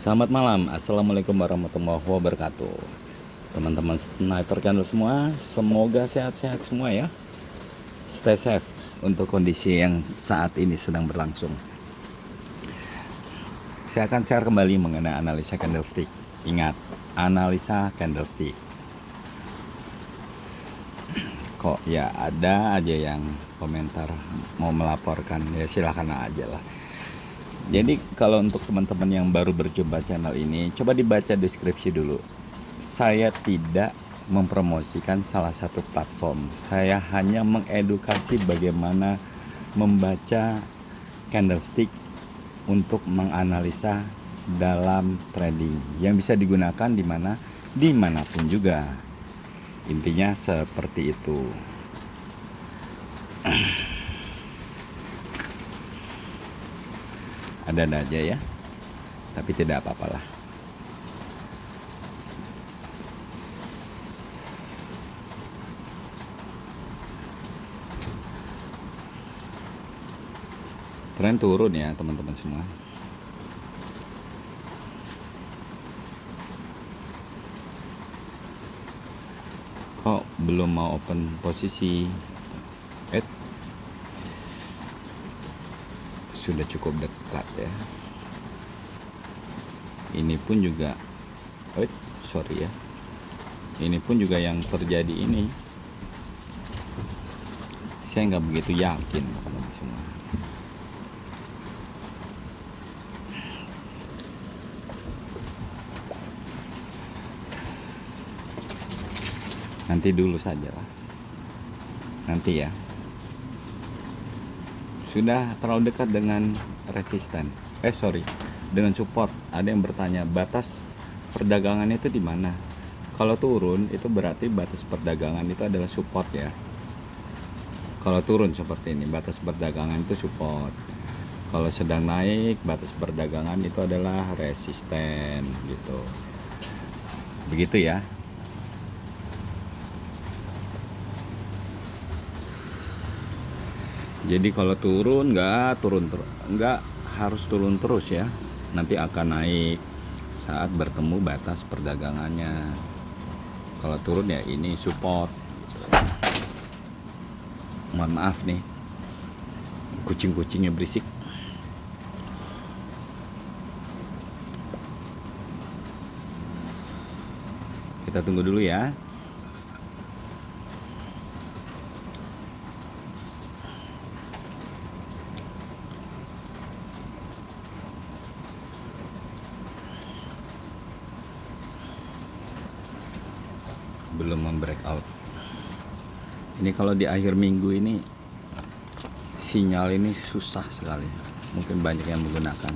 Selamat malam, assalamualaikum warahmatullahi wabarakatuh. Teman-teman sniper candle semua, semoga sehat-sehat semua ya. Stay safe untuk kondisi yang saat ini sedang berlangsung. Saya akan share kembali mengenai analisa candlestick. Ingat, analisa candlestick. Kok ya ada aja yang komentar mau melaporkan, ya silakan aja lah. Jadi kalau untuk teman-teman yang baru berjumpa channel ini, coba dibaca deskripsi dulu. Saya tidak mempromosikan salah satu platform. Saya hanya mengedukasi bagaimana membaca candlestick untuk menganalisa dalam trading yang bisa digunakan dimanapun juga. Intinya seperti itu. Ada aja ya, tapi tidak apa-apalah. Tren turun ya teman-teman semua. Kok belum mau open posisi? Sudah cukup dekat ya. Ini pun juga sorry ya. Ini pun juga yang terjadi ini, saya nggak begitu yakin teman-teman semua. Nanti dulu saja lah. Nanti ya. Sudah terlalu dekat dengan resisten. Dengan support. Ada yang bertanya, batas perdagangan itu di mana? Kalau turun itu berarti batas perdagangan itu adalah support ya. Kalau turun seperti ini, batas perdagangan itu support. Kalau sedang naik, batas perdagangan itu adalah resisten gitu. Begitu ya. Jadi kalau turun nggak harus turun terus ya. Nanti akan naik saat bertemu batas perdagangannya. Kalau turun ya ini support. Mohon maaf nih, kucing-kucingnya berisik. Kita tunggu dulu ya. Belum membreakout. Ini kalau di akhir minggu ini sinyal ini susah sekali. Mungkin banyak yang menggunakan.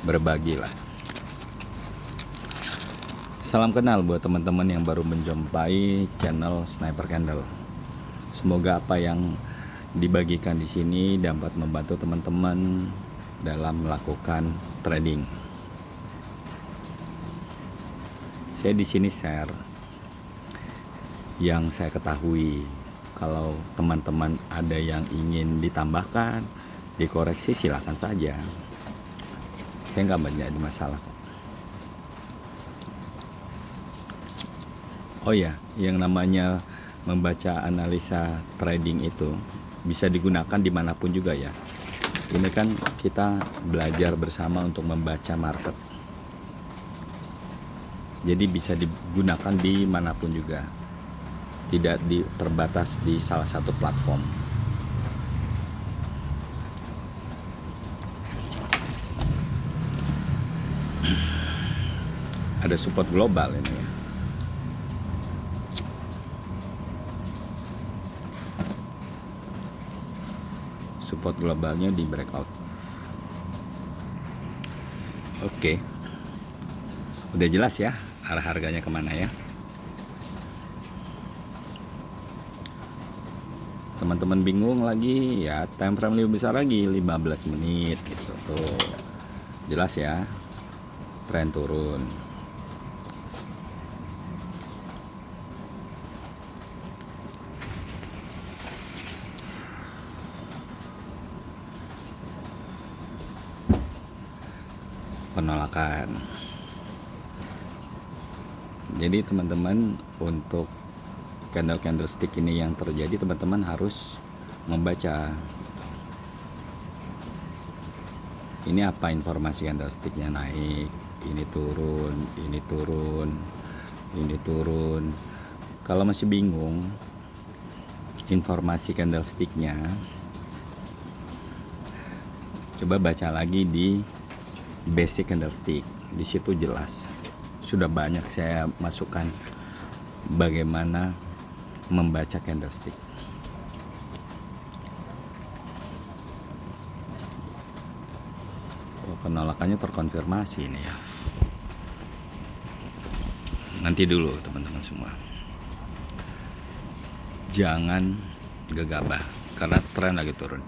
Berbagilah. Salam kenal buat teman-teman yang baru menjumpai channel Sniper Candle. Semoga apa yang dibagikan di sini dapat membantu teman-teman dalam melakukan trading. Saya di sini share yang saya ketahui. Kalau teman-teman ada yang ingin ditambahkan, dikoreksi, silakan saja. Saya nggak menjadi masalah kok. Oh ya, yang namanya membaca analisa trading itu bisa digunakan dimanapun juga ya. Ini kan kita belajar bersama untuk membaca market. Jadi bisa digunakan dimanapun juga. Tidak terbatas di salah satu platform. Ada support global ini ya. Support globalnya di breakout. Oke. Udah jelas ya arah harganya kemana ya. Teman-teman bingung lagi ya, time frame lebih besar lagi 15 menit gitu tuh. Jelas ya, tren turun. penolakan. Jadi teman-teman, untuk candlestick ini yang terjadi, teman-teman harus membaca ini apa informasi candlesticknya, naik, ini turun, ini turun, ini turun. Kalau masih bingung informasi candlesticknya, coba baca lagi di basic candlestick. Di situ jelas, sudah banyak saya masukkan bagaimana membaca candlestick. Penolakannya terkonfirmasi ini ya. Nanti dulu teman-teman semua, jangan gegabah karena tren lagi turun.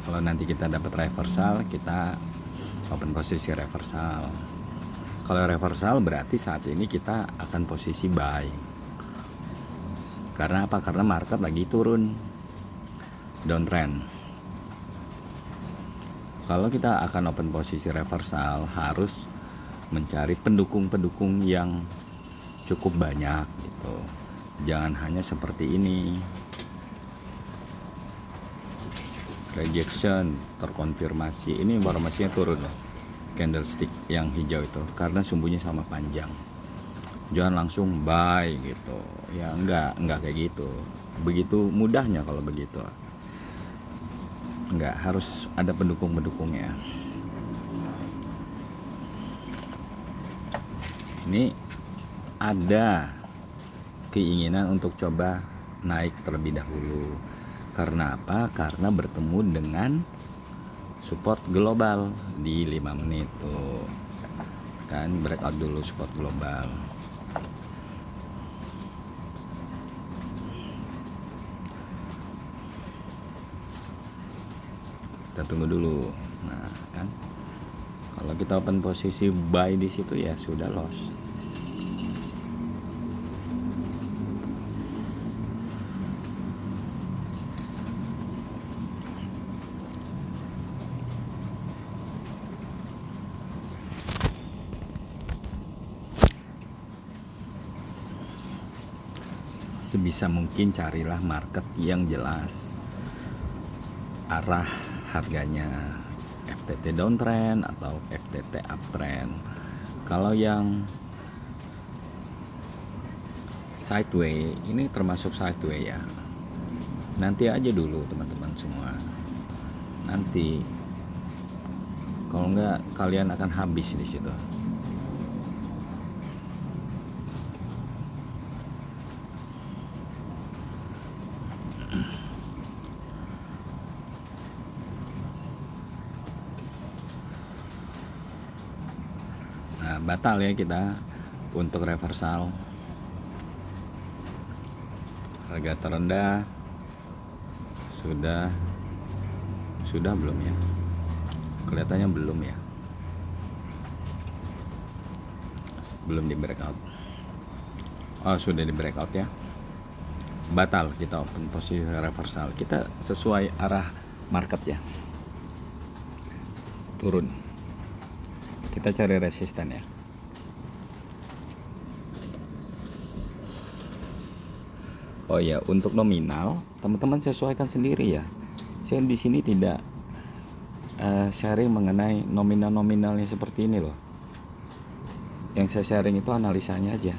Kalau nanti kita dapat reversal, kita open posisi reversal. Kalau reversal berarti saat ini kita akan posisi buy. Karena apa? Karena market lagi turun, downtrend. Kalau kita akan open posisi reversal, harus mencari pendukung-pendukung yang cukup banyak gitu. Jangan hanya seperti ini. Rejection, terkonfirmasi. Ini informasinya turun loh. Candlestick yang hijau itu karena sumbunya sama panjang. Jangan langsung buy gitu ya, enggak kayak gitu. Begitu mudahnya kalau begitu. Enggak, harus ada pendukung-pendukungnya. Ini ada keinginan untuk coba naik terlebih dahulu. Karena apa? Karena bertemu dengan support global di 5 menit tuh kan, breakout dulu support global. Kita tunggu dulu. Nah kan, kalau kita open posisi buy di situ ya sudah loss. Sebisa mungkin carilah market yang jelas arah harganya, FTT downtrend atau FTT uptrend. Kalau yang sideway, ini termasuk sideway ya, nanti aja dulu teman-teman semua. Nanti kalau enggak kalian akan habis di situ. Nah, batal ya kita untuk reversal. Harga terendah sudah belum ya? Kelihatannya belum ya. Belum di breakout. Oh, sudah di breakout ya. Batal kita open posisi reversal. Kita sesuai arah market ya. Turun. Kita cari resisten ya. Oh ya, untuk nominal teman-teman sesuaikan sendiri ya. Saya di sini tidak sharing mengenai nominalnya seperti ini loh. Yang saya sharing itu analisanya aja.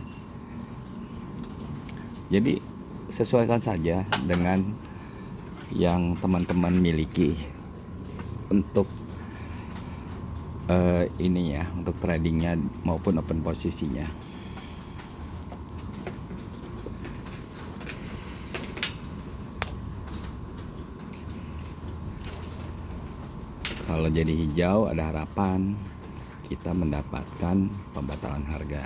Jadi sesuaikan saja dengan yang teman-teman miliki untuk ini ya, untuk tradingnya maupun open posisinya. Kalau jadi hijau ada harapan kita mendapatkan pembatalan harga.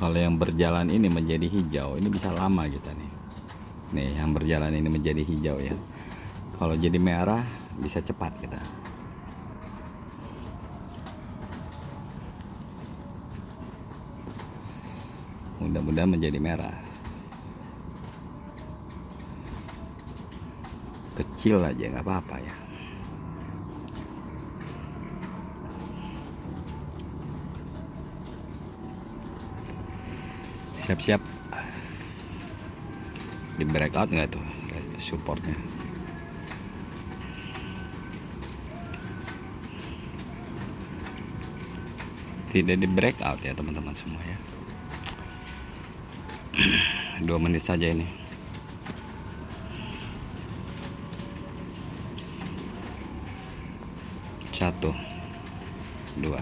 Kalau yang berjalan ini menjadi hijau, ini bisa lama kita nih. Nih, yang berjalan ini menjadi hijau ya. Kalau jadi merah bisa cepat kita. Mudah-mudahan menjadi merah. Kecil aja nggak apa-apa ya. Siap-siap. Di breakout nggak tuh supportnya? Tidak di breakout ya teman-teman semua ya. 2 menit saja ini. Satu, dua.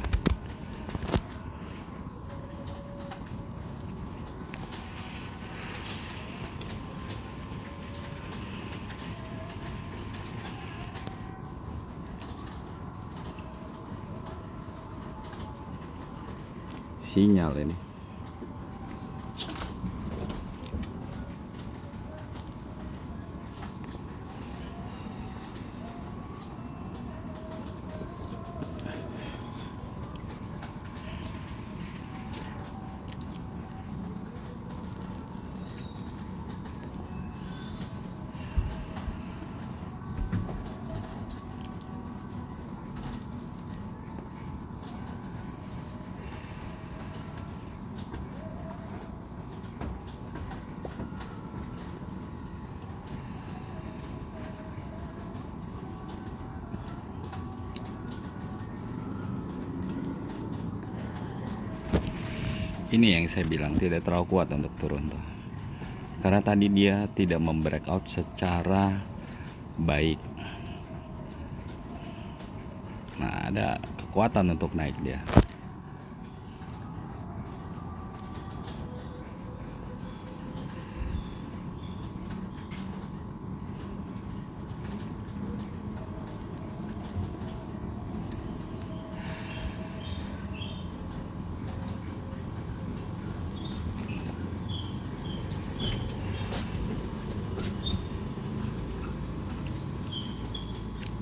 Sinyal ini. Ini yang saya bilang tidak terlalu kuat untuk turun tuh. Karena tadi dia tidak membreakout secara baik. Nah, ada kekuatan untuk naik dia.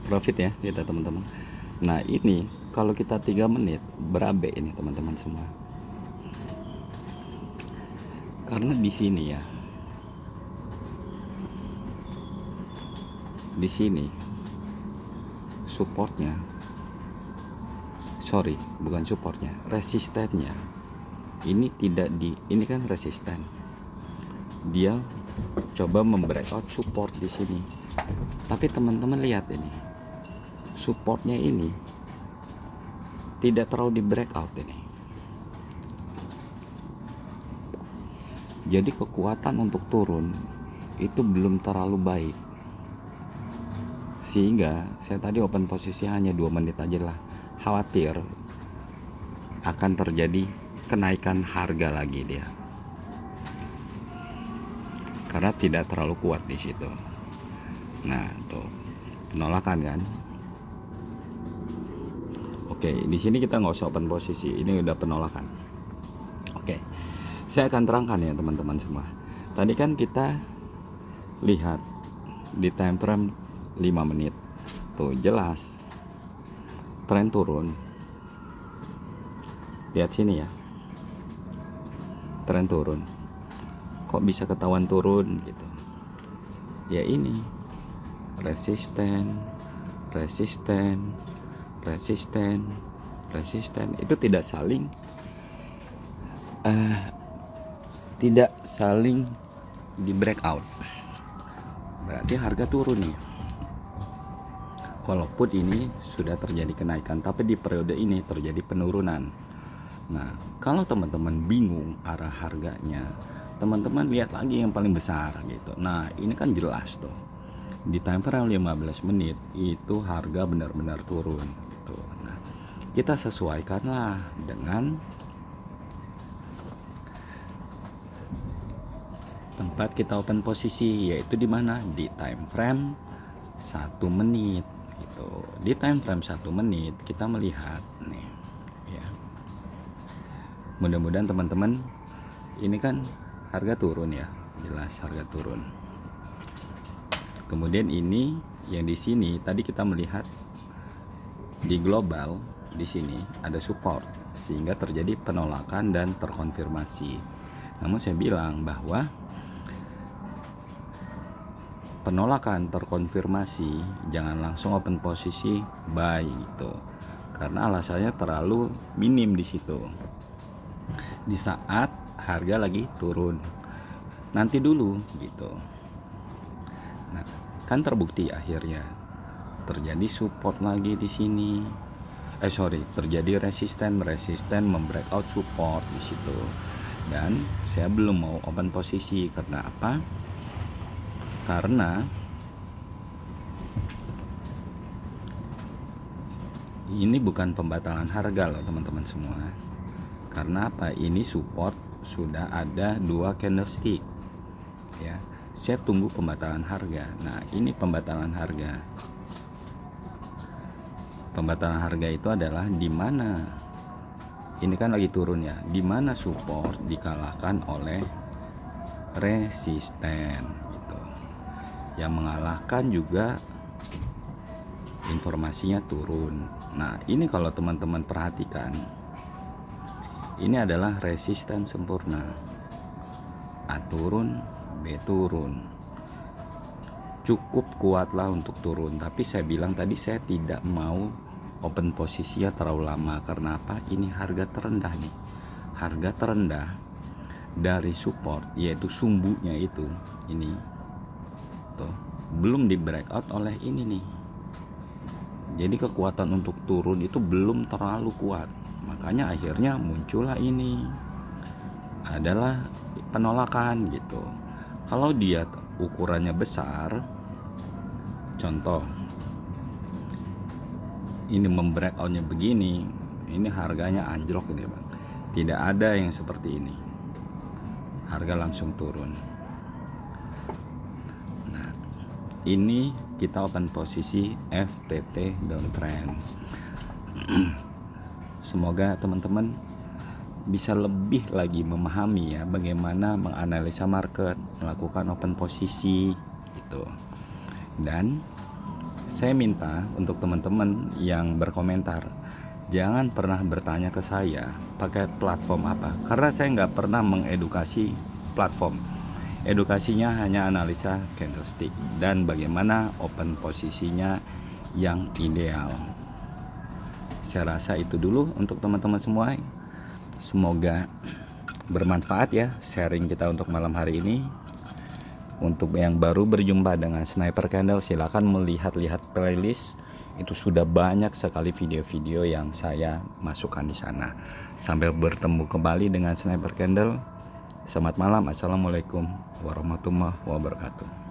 Profit ya kita teman-teman. Nah ini kalau kita 3 menit berabe ini teman-teman semua. Karena di sini ya, di sini supportnya, bukan supportnya, resistennya ini tidak di, ini kan resisten. Dia coba membreakout support di sini. Tapi teman-teman lihat ini, supportnya ini tidak terlalu di breakout ini. Jadi kekuatan untuk turun itu belum terlalu baik. Sehingga saya tadi open posisi hanya 2 menit aja lah. Khawatir akan terjadi kenaikan harga lagi dia. Karena tidak terlalu kuat di situ. Nah, tuh penolakan kan. Oke, di sini kita nggak usah open posisi. Ini udah penolakan. Oke, saya akan terangkan ya teman-teman semua. Tadi kan kita lihat di time frame 5 menit. Tuh jelas tren turun. Lihat sini ya. Tren turun. Kok bisa ketahuan turun gitu? Ya ini. Resisten, itu tidak saling di breakout. Berarti harga turun nih. Walaupun ini sudah terjadi kenaikan, tapi di periode ini terjadi penurunan. Nah, kalau teman-teman bingung arah harganya, teman-teman lihat lagi yang paling besar gitu. Nah, ini kan jelas tuh. Di time frame 15 menit itu harga benar-benar turun gitu. Nah, kita sesuaikanlah dengan tempat kita open posisi, yaitu di mana? Di time frame 1 menit gitu. Di time frame 1 menit kita melihat nih ya. Mudah-mudahan teman-teman ini kan harga turun ya, jelas harga turun. Kemudian ini yang di sini tadi kita melihat di global di sini ada support sehingga terjadi penolakan dan terkonfirmasi. Namun saya bilang bahwa penolakan terkonfirmasi jangan langsung open posisi buy gitu. Karena alasannya terlalu minim di situ. Di saat harga lagi turun. Nanti dulu gitu. Nah, kan terbukti akhirnya terjadi support lagi di sini. Terjadi resisten membreakout support di situ. Dan saya belum mau open posisi karena apa? Karena ini bukan pembatalan harga loh teman-teman semua. Karena apa? Ini support sudah ada 2 candlestick. Ya, saya tunggu pembatalan harga. Nah, ini pembatalan harga. Pembatalan harga itu adalah di mana ini kan lagi turun ya, di mana support dikalahkan oleh resisten gitu. Yang mengalahkan juga informasinya turun. Nah, ini kalau teman-teman perhatikan, ini adalah resisten sempurna. A turun, B turun. Cukup kuatlah untuk turun, tapi saya bilang tadi saya tidak mau open posisinya terlalu lama. Karena apa? Ini harga terendah nih, harga terendah dari support, yaitu sumbunya itu ini tuh belum di breakout oleh ini nih. Jadi kekuatan untuk turun itu belum terlalu kuat, makanya akhirnya muncullah ini adalah penolakan gitu. Kalau dia ukurannya besar, contoh ini membreakoutnya begini, ini harganya anjlok gitu ya Bang. Tidak ada yang seperti ini, harga langsung turun. Nah, ini kita open posisi FTT downtrend. Semoga teman-teman bisa lebih lagi memahami ya bagaimana menganalisa market, melakukan open posisi gitu. Dan saya minta untuk teman-teman yang berkomentar, jangan pernah bertanya ke saya pakai platform apa, karena saya nggak pernah mengedukasi platform. Edukasinya hanya analisa candlestick dan bagaimana open posisinya yang ideal. Saya rasa itu dulu untuk teman-teman semua. Semoga bermanfaat ya sharing kita untuk malam hari ini. Untuk yang baru berjumpa dengan Sniper Candle, silakan melihat-lihat playlist. Itu sudah banyak sekali video-video yang saya masukkan di sana. Sampai bertemu kembali dengan Sniper Candle. Selamat malam. Assalamualaikum warahmatullahi wabarakatuh.